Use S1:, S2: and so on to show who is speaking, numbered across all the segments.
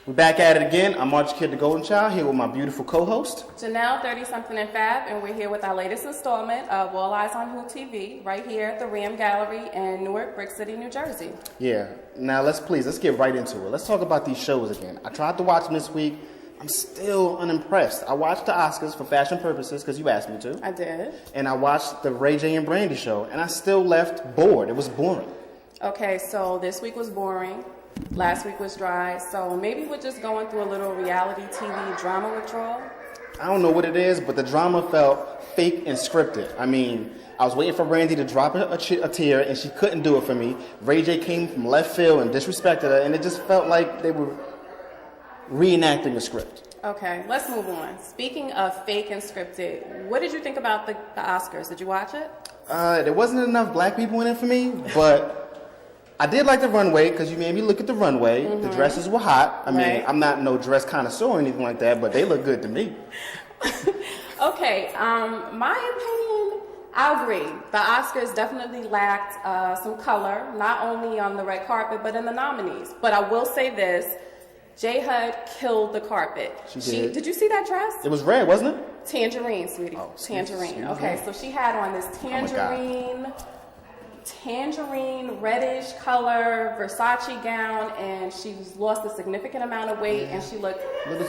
S1: We're back at it again. I'm Archie Kid, the Golden Child, here with my beautiful co-host
S2: Janelle, 30-something and Fab, and we're here with our latest installment of AllEyesOnWho TV, right here at the Ram Gallery in Newark, Brick City, New Jersey.
S1: Yeah, now let's get right into it. Let's talk about these shows again. I tried to watch them this week. I'm still unimpressed. I watched the Oscars for fashion purposes because you asked me to.
S2: I did.
S1: And I watched the Ray J and Brandy show, and I still left bored. It was boring.
S2: Okay, so this week was boring. Last week was dry, so maybe we're just going through a little reality TV drama withdrawal.
S1: I don't know what it is, but the drama felt fake and scripted. I mean, I was waiting for Brandy to drop a tear, and she couldn't do it for me. Ray J came from left field and disrespected her, and it just felt like they were reenacting a script.
S2: Okay, let's move on. Speaking of fake and scripted, what did you think about the Oscars? Did you watch it?
S1: There wasn't enough black people in it for me, but I did like the runway because you made me look at the runway. Mm-hmm. The dresses were hot. I mean, I'm not no dress connoisseur or anything like that, but they look good to me.
S2: Okay, my opinion, I agree. The Oscars definitely lacked some color, not only on the red carpet, but in the nominees. But I will say this, J. Hud killed the carpet.
S1: She did.
S2: Did you see that dress?
S1: It was red, wasn't it?
S2: Tangerine, sweetie.
S1: Oh,
S2: tangerine. Okay, so she had on this tangerine reddish color Versace gown, and she's lost a significant amount of weight, and she looked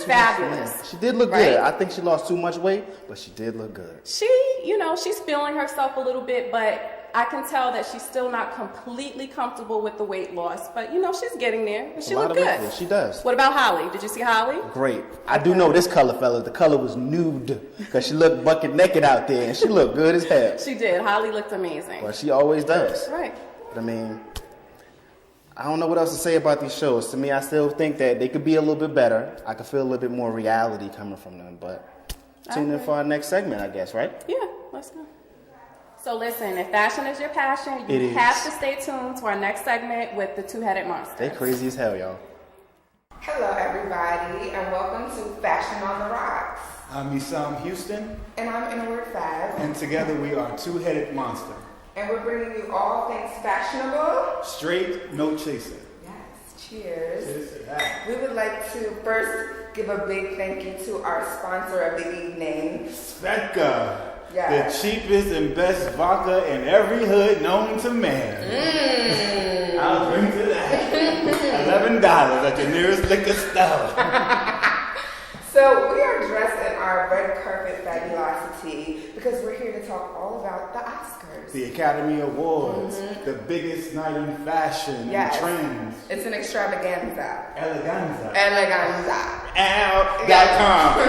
S2: fabulous.
S1: She did look good. I think she lost too much weight, but she did look good.
S2: She's feeling herself a little bit, but I can tell that she's still not completely comfortable with the weight loss, but she's getting there, and she looked good.
S1: She does.
S2: What about Holly? Did you see Holly?
S1: Great. I do know this color, fellas. The color was nude because she looked bucket naked out there, and she looked good as hell.
S2: She did. Holly looked amazing.
S1: Well, she always does.
S2: Right.
S1: But I mean, I don't know what else to say about these shows. To me, I still think that they could be a little bit better. I could feel a little bit more reality coming from them, but tune in for our next segment, I guess, right?
S2: Yeah, let's go. So listen, if fashion is your passion, you have to stay tuned to our next segment with the two-headed monster.
S1: They crazy as hell, y'all.
S3: Hello, everybody, and welcome to Fashion on the Rocks.
S4: I'm Isam Houston.
S3: And I'm Inward Fab.
S4: And together we are Two-Headed Monster.
S3: And we're bringing you all things fashionable.
S4: Straight, no chaser.
S3: Yes, cheers.
S4: Cheers to that.
S3: We would like to first give a big thank you to our sponsor of the evening,
S4: Svedka.
S3: Yes.
S4: The cheapest and best vodka in every hood known to man. I'll drink to that. $11 at your nearest liquor store.
S3: So we are dressed in our red carpet fabulosity because we're here to talk all about the Oscars.
S4: The Academy Awards, the biggest night in fashion and trends.
S3: It's an extravaganza.
S4: Eleganza.
S3: Al.com.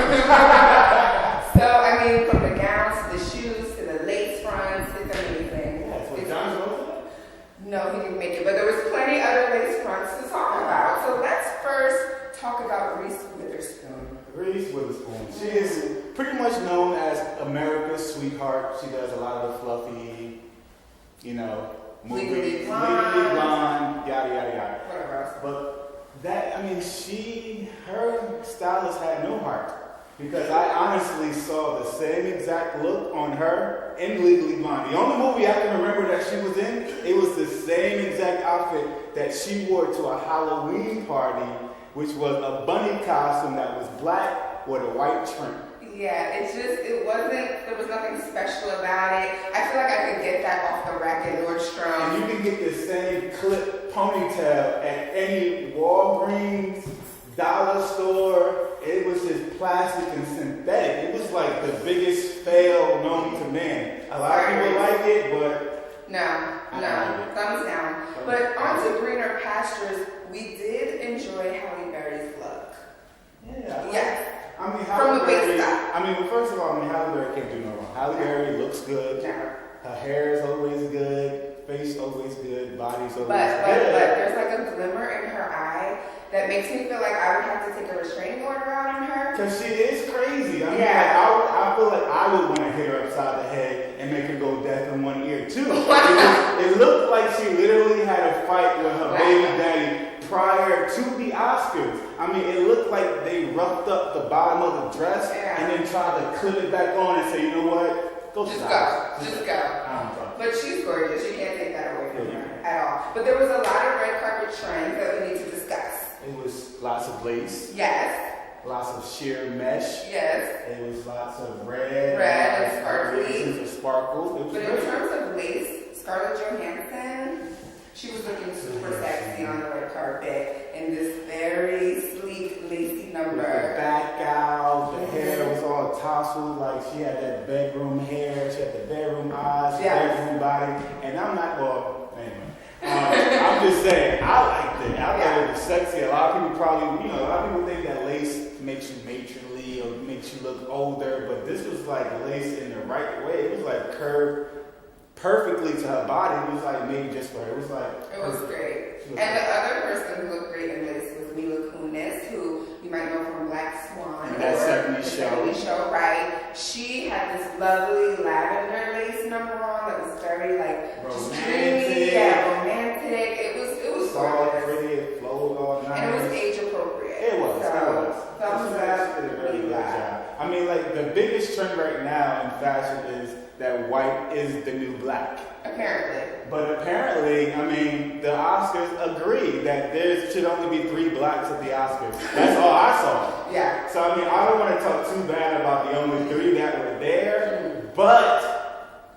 S3: So, I mean, from the gowns to the shoes to the lace fronts, it's amazing.
S4: That's what John wrote?
S3: No, he didn't make it, but there was plenty other lace fronts to talk about. So let's first talk about Reese Witherspoon.
S4: Reese Witherspoon. She is pretty much known as America's sweetheart. She does a lot of the fluffy, movies. Legally Blonde, yada, yada, yada.
S3: Whatever else.
S4: But her stylist had no heart. Because I honestly saw the same exact look on her in Legally Blonde. The only movie I can remember that she was in, it was the same exact outfit that she wore to a Halloween party, which was a bunny costume that was black with a white trim.
S3: Yeah, there was nothing special about it. I feel like I could get that off the rack at Nordstrom.
S4: And you can get the same clip ponytail at any Walgreens, dollar store. It was just plastic and synthetic. It was like the biggest fail known to man. A lot of people like it, but
S3: no, thumbs down. But on to greener pastures, we did enjoy Halle Berry's look.
S4: Yeah.
S3: Yes.
S4: From
S3: the waist up.
S4: First of all, Halle Berry can't do no wrong. Halle Berry looks good.
S3: Never.
S4: Her hair is always good. Face always good. Body's always good.
S3: But there's like a glimmer in her eye that makes me feel like I would have to take a restraining order out on her.
S4: Because she is crazy. I feel like I would want to hit her upside the head and make her go deaf in one ear too. It looked like she literally had a fight with her baby daddy prior to the Oscars. It looked like they roughed up the bottom of the dress and then tried to clip it back on and say, you know what?
S3: Just go. But she's gorgeous. You can't take that away from her at all. But there was a lot of red carpet trends that we need to discuss.
S4: It was lots of lace.
S3: Yes.
S4: Lots of sheer mesh.
S3: Yes.
S4: It was lots of red.
S3: Red and sparkly.
S4: Sparkle. It was
S3: But
S4: great.
S3: in terms of lace, Scarlett Johansson, she was looking super sexy on the red carpet in this very sleek, lacy number.
S4: With the back out, the hair was all tousled, like she had that bedroom hair, she had the bedroom eyes, the bedroom body. And I'm not, well, anyway. I'm just saying, I liked it. I thought it was sexy. A lot of people probably, a lot of people think that lace makes you matronly or makes you look older, but this was like lace in the right way. It was like curved perfectly to her body. It was like made just for her. It was like...
S3: It was great. And the other person who looked great in lace was Mila Kunis, who you might know from Black Swan.
S4: That 70s
S3: show, right? She had this lovely lavender lace number on that was very like
S4: romantic.
S3: Romantic. It was
S4: all
S3: gorgeous.
S4: pretty, it flowed all nice.
S3: And it was age appropriate.
S4: It was.
S3: Thumbs up.
S4: She did a very good job. I mean, like the biggest trend right now in fashion is that white is the new black.
S3: Apparently.
S4: But apparently, I mean, the Oscars agree that there should only be 3 blacks at the Oscars. That's all I saw.
S3: Yeah.
S4: So, I mean, I don't want to talk too bad about the only 3 that were there, but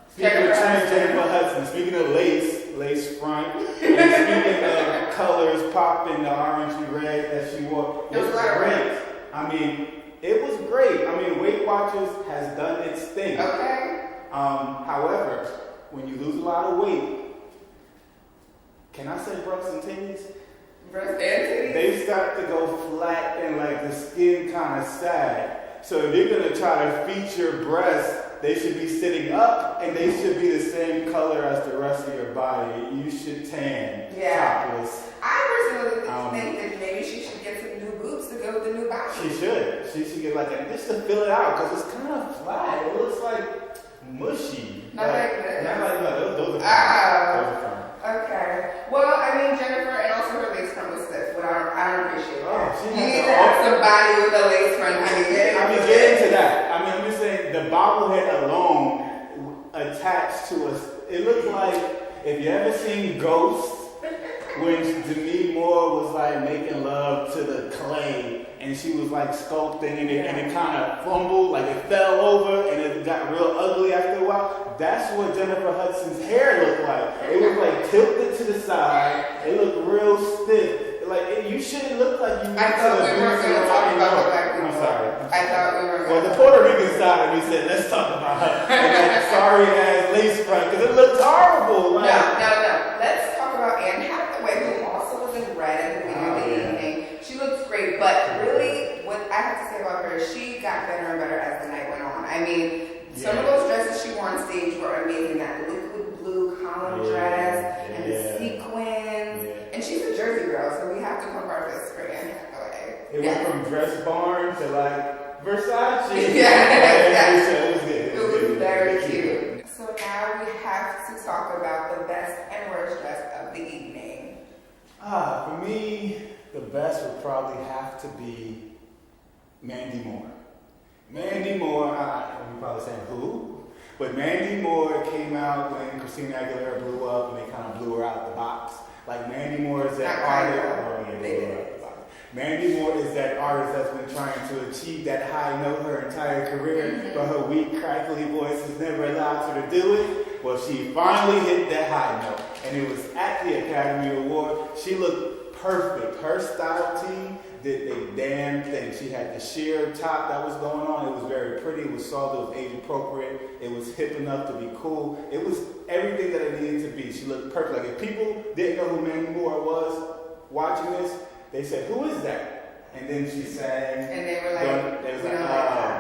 S4: speaking of Jennifer Hudson, speaking of lace front, and speaking of colors popping, the orangey red that she wore, it was great. I mean, it was great. I mean, Weight Watchers has done its thing.
S3: Okay.
S4: However, when you lose a lot of weight, can I say breasts and titties?
S3: Breasts and titties?
S4: They start to go flat and like the skin kind of sag. So if you're going to try to feature breasts, they should be sitting up and they should be the same color as the rest of your body. You should tan topless.
S3: I personally think that maybe she should get some new boobs to go with the new body.
S4: She should. She should get like just to fill it out because it's kind of flat. It looks like mushy.
S3: Not like this.
S4: Not like that. Those are fine.
S3: Okay. Well, I mean, Jennifer, and also her lace front was stiff. But I don't appreciate that.
S4: You
S3: need to have somebody with a lace front.
S4: Get into that. I mean, I'm just saying the bobblehead alone attached to us. It looked like if you ever seen Ghost when Demi Moore was like making love to the clay and she was like sculpting and it kind of fumbled, like it fell over and it got real ugly after a while. That's what Jennifer Hudson's hair looked like. It was like tilted to the side. It looked real stiff. Like you shouldn't look like you.
S3: I thought we weren't going to talk about the black people.
S4: I'm sorry.
S3: I thought we were.
S4: Well, the Puerto Rican side of me said, let's talk about her and that sorry ass lace front because it looked horrible. Like,
S3: No. Let's talk about Anne Hathaway, who also was in red at the beginning of the evening. She looks great, but really, what I have to say about her is she got better and better as the night went on. I mean, some of those dresses she wore on stage were amazing. That liquid blue column dress and the sequins. And she's a Jersey girl, so we have to pump our fists for Anne Hathaway.
S4: It went from dress barn to like Versace.
S3: It was very cute. So now we have to talk about the best and worst dress of the evening.
S4: For me, the best would probably have to be Mandy Moore. Mandy Moore, you're probably saying who? But Mandy Moore came out when Christina Aguilera blew up and they kind of blew her out the box. Like Mandy Moore is that artist. Mandy Moore is that artist that's been trying to achieve that high note her entire career, but her weak, crackly voice has never allowed her to do it. Well, she finally hit that high note, and it was at the Academy Award. She looked perfect. Her style team did a damn thing. She had the sheer top that was going on. It was very pretty. It was soft. It was age appropriate. It was hip enough to be cool. It was everything that it needed to be. She looked perfect. Like if people didn't know who Mandy Moore was watching this, they said, "Who is that?" And then she sang.
S3: And they were like,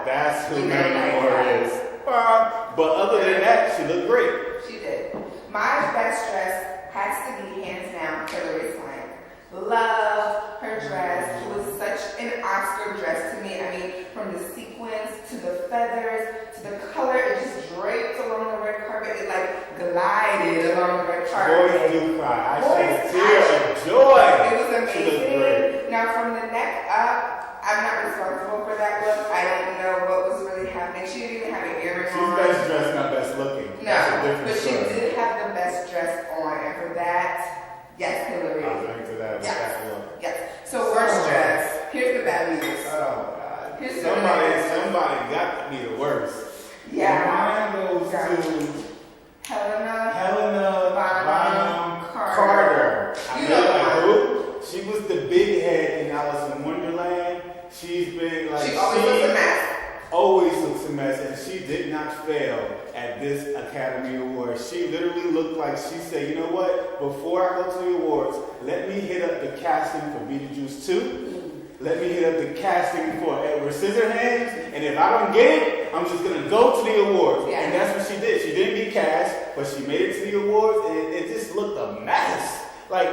S4: that's who Mandy Moore is. But other than that, she looked great.
S3: She did. My best dress has to be hands down Hilary Swank. Love her dress. It was such an Oscar dress to me. I mean, from the sequins to the feathers to the color, it just draped along the red carpet. It like glided along the red carpet.
S4: Boys do cry. I shed a tear of joy.
S3: It was amazing. Now from the neck up, I'm not responsible for that look. I don't know what was really happening. She didn't even have an earring on.
S4: She's best dressed, not best looking.
S3: No, but she did have the best dress on, and for that, yes, Hillary.
S4: I'll drink to that.
S3: Yes. So worst dress.
S4: Somebody got to be the worst.
S3: Yeah.
S4: Mine goes to Helena Bonham Carter.
S3: You know
S4: who? She was the big head in Alice in Wonderland. She's been like
S3: she always looks a mess.
S4: Always looks a mess, and she did not fail at this Academy Award. She literally looked like she said, you know what? Before I go to the awards, let me hit up the casting for Beetlejuice 2. Let me hit up the casting for Edward Scissorhands, and if I don't get it, I'm just gonna go to the awards.
S3: Yeah.
S4: And that's what she did. She didn't get cast, but she made it to the awards, and it just looked a mess. Like,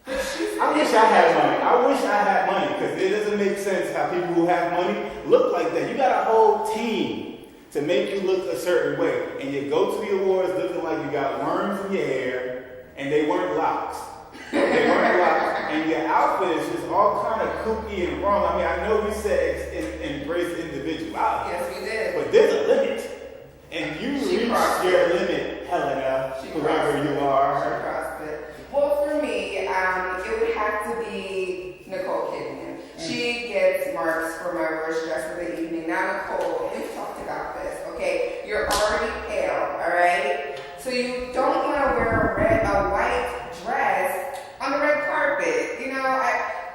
S4: I wish I had money. Because it doesn't make sense how people who have money look like that. You got a whole team to make you look a certain way, and you go to the awards looking like you got worms in your hair, and they weren't locks. And your outfit is just all kind of kooky and wrong. I mean, I know we said embrace individuality.
S3: Yes, we did.
S4: But there's a limit. And you reached your limit, Helena, whoever you are.
S3: She crossed it. Well, for me, it would have to be Nicole Kidman. She gets marks for my worst dress of the evening. Now, Nicole, we've talked about this, okay? You're already pale, all right? So you don't want to wear a white dress on the red carpet, you know?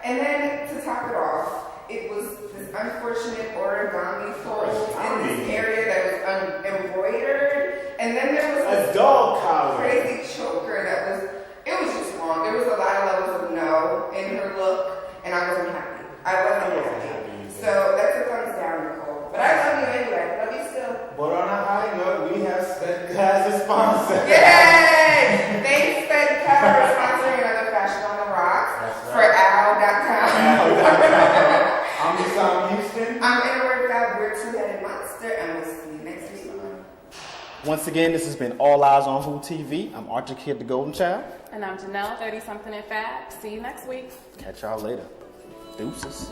S3: And then to top it off, it was this unfortunate origami fold in this area that was embroidered, and then there was
S4: a dog collar,
S3: crazy choker that was. It was just wrong. There was a lot of levels of no in her look, and I wasn't happy. I wasn't happy. So that's a thumbs down, Nicole. But I love you anyway. Love you still.
S4: But on a high note, we have Spedca as a sponsor.
S3: Yay! Thanks, Spedca, for sponsoring another Fashion on the Rocks for AL.com.
S4: I'm Sam Houston.
S3: I'm Inner Workout. We're Two-Headed Monster, and we'll see you next week.
S1: Once again, this has been All Eyes on Who TV. I'm Archer Kid, the Golden Child.
S2: And I'm Janelle, 30-something and fab. See you next week.
S1: Catch y'all later. Deuces.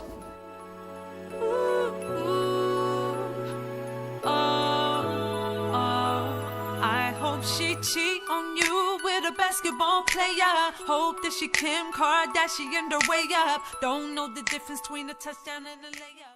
S5: I hope she cheat on you with a basketball player. Hope that she Kim Kardashian her way up. Don't know the difference between a touchdown and a layup.